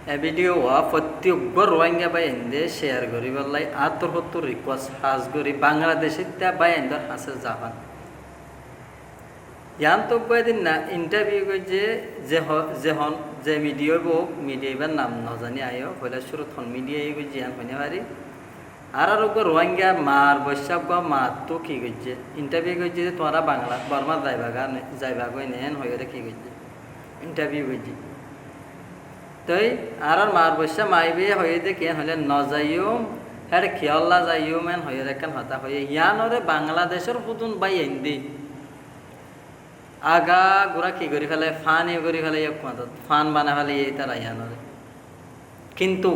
video প্রত্যেক Rohingya by এন্দে share করি বললাই আতর হত্তর রিকোয়েস্ট হাজ করি বাংলাদেশের তা বাই এন্দর হাসে জাপান ইয়ান তো কয়েকদিন না ইন্টারভিউ করছে যে মিডিয়া বোক মিডিয়া এবার নাম নজানি আয়ো হইলে শুরু থন মিডিয়া এই করছে ইয়ান হইনে পারি আর রোহিঙ্গা মার বৈশাখ বা মার তো কি করছে ইন্টারভিউ করছে যে তোমরা বাংলা বর্মা যাইবা গই নেন হয়ে কি করছে ইন্টারভিউ করছে তই আর মার বৈশা মাইবে হয়ে দে কেন হলে নজাইও হ্যাঁ খেয়াল্লা যাইও মেন হয়ে রেখান হতা হয়ে ইয়ানরে বাংলাদেশের পুতুন বাই এন্দি আগা গোড়া কি করি ফেলে ফান এ করি ফেলে ফান বানা ফেলে এই তারা ইয়ানরে কিন্তু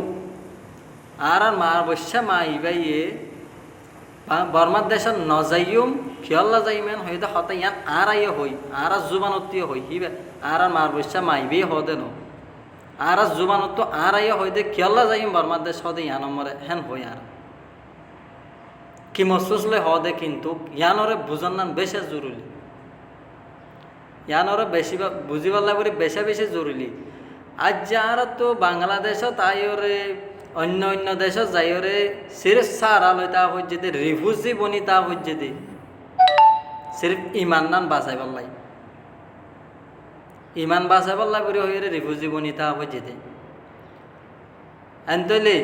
আর মার বৈশা মাইবাই বর্মার দেশের নজাইম খেয়াল্লা যাইমেন হয়ে দে হতা ইয়ান আর আইও হই আর জুবানতীয় হই হিবে আর মার বৈশা মাইবে হদে ন আর জুবানত তো আর আইয়া হইতে খেয়াল্লা যাইম বর্মার দেশ হদে ইয়ানমরে হেন হই আর কি মসুসলে হদে কিন্তু ইয়ানরে বুঝান নান বেশি জরুরি ইয়ানরে বেশি বুঝিবাল্লা করে বেশি জরুরি আজ যার তো বাংলাদেশত আইরে অন্য অন্য দেশত যাইরে সিরিফ সারা লইতা হই যদি রিফিউজি বনিতা হই যদি সিরিফ ইমান নান বাঁচাই পাল্লাই ইমান বাঁচা পাল্লা করে হয়ে রিফিউজি বনিতা হয়ে যেতে এনতলে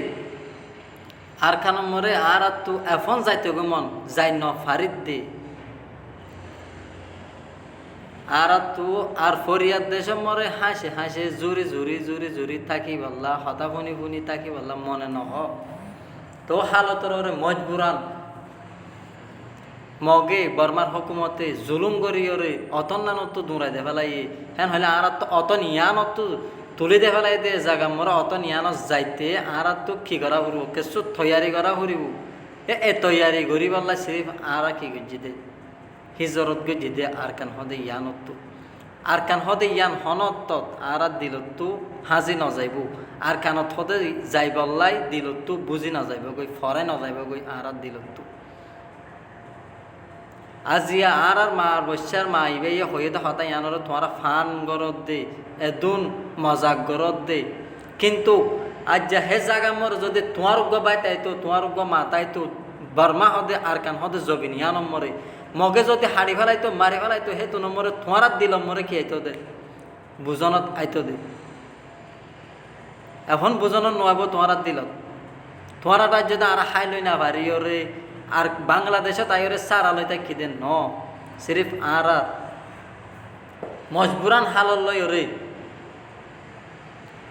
আর খান মরে আর তো এখন যাইতে গো মন যাই ন ফারিদ দে আর তো আর ফরিয়াদ দেশ মরে হাসে হাসে জুরি থাকি বললা হতা ফুনি থাকি বললা মনে নহ তো হালতর ওরে মজবুরান মগে বর্মার হকুমতে জুলুম করিওরে অতন্নানত দূরাই দে ফেলাই হ্যাঁ হলে আর তো অতন ইয়ানত তুলি দে ফেলাই দে জাগা মোরা অতন ইয়ানত যাইতে আর তো কি করা ফুরব কিছু তৈয়ারি করা ফুরিব এ তৈয়ারি করি বললা সিরিফ আর কি গজি দে হিজরত গজি দে আর কান হদে ইয়ানত আর কান হদে ইয়ান হনত আর দিলত হাজি নযাইব আর কানত হদে যাই বললাই দিলত বুঝি নযাইব গই ফরে নযাইব গই আর দিলত আজিয়া আর মার বৈশার মা ইবে হয়ে দে হতা ইয়ানোর তোমার ফান গরত দে এদুন মজাক গরত দে কিন্তু আজ যা হে জাগা মর যদি তোমার উগ্র বাই তাইতো তোমার উগ্র মা তাইতো বর্মা হদে আর কান হদে জবিন ইয়া নম্বরে মগে যদি হাড়ি ফেলাইতো মারি ফেলাইতো হে তো নম্বরে তোমার দিল মরে কি আইতো দে বুজনত আইতো দে এখন বুজনত নোয়াব তোমার দিলত তোমার যদি আর হাই লই না ভারি ওরে আর বাংলাদেশে তাইরে সারা লইতে কি দেন ন সিরিফ আর মজবুরান হালল লই রে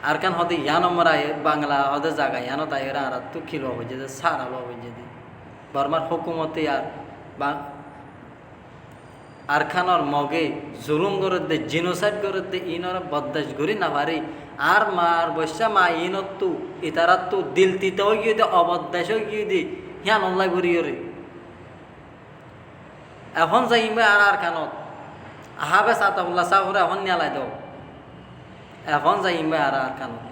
আর কান হদে ইয়া নম্বর আয় বাংলা হদে জায়গা ইয়ানো তাইরে আর তো খিল হয়ে যে সারা লো হয়ে যে বর্মার হুকুমতে আর খানর মগে জুলুম করে দে জিনোসাইড করে দে ইনর বদাস করি না পারি আর মার বৈশা মা ইনত ইতারাত তো দিল তিতেও গিয়ে দে অবদাস গিয়ে দে হিয়ান অনলাই ঘুরিয়ে রে এখন যাইবে আর কানত আহাবে সাতাবুল্লা সাহরে এখন নিয়ালাই দাও এখন যাইবে আর কানত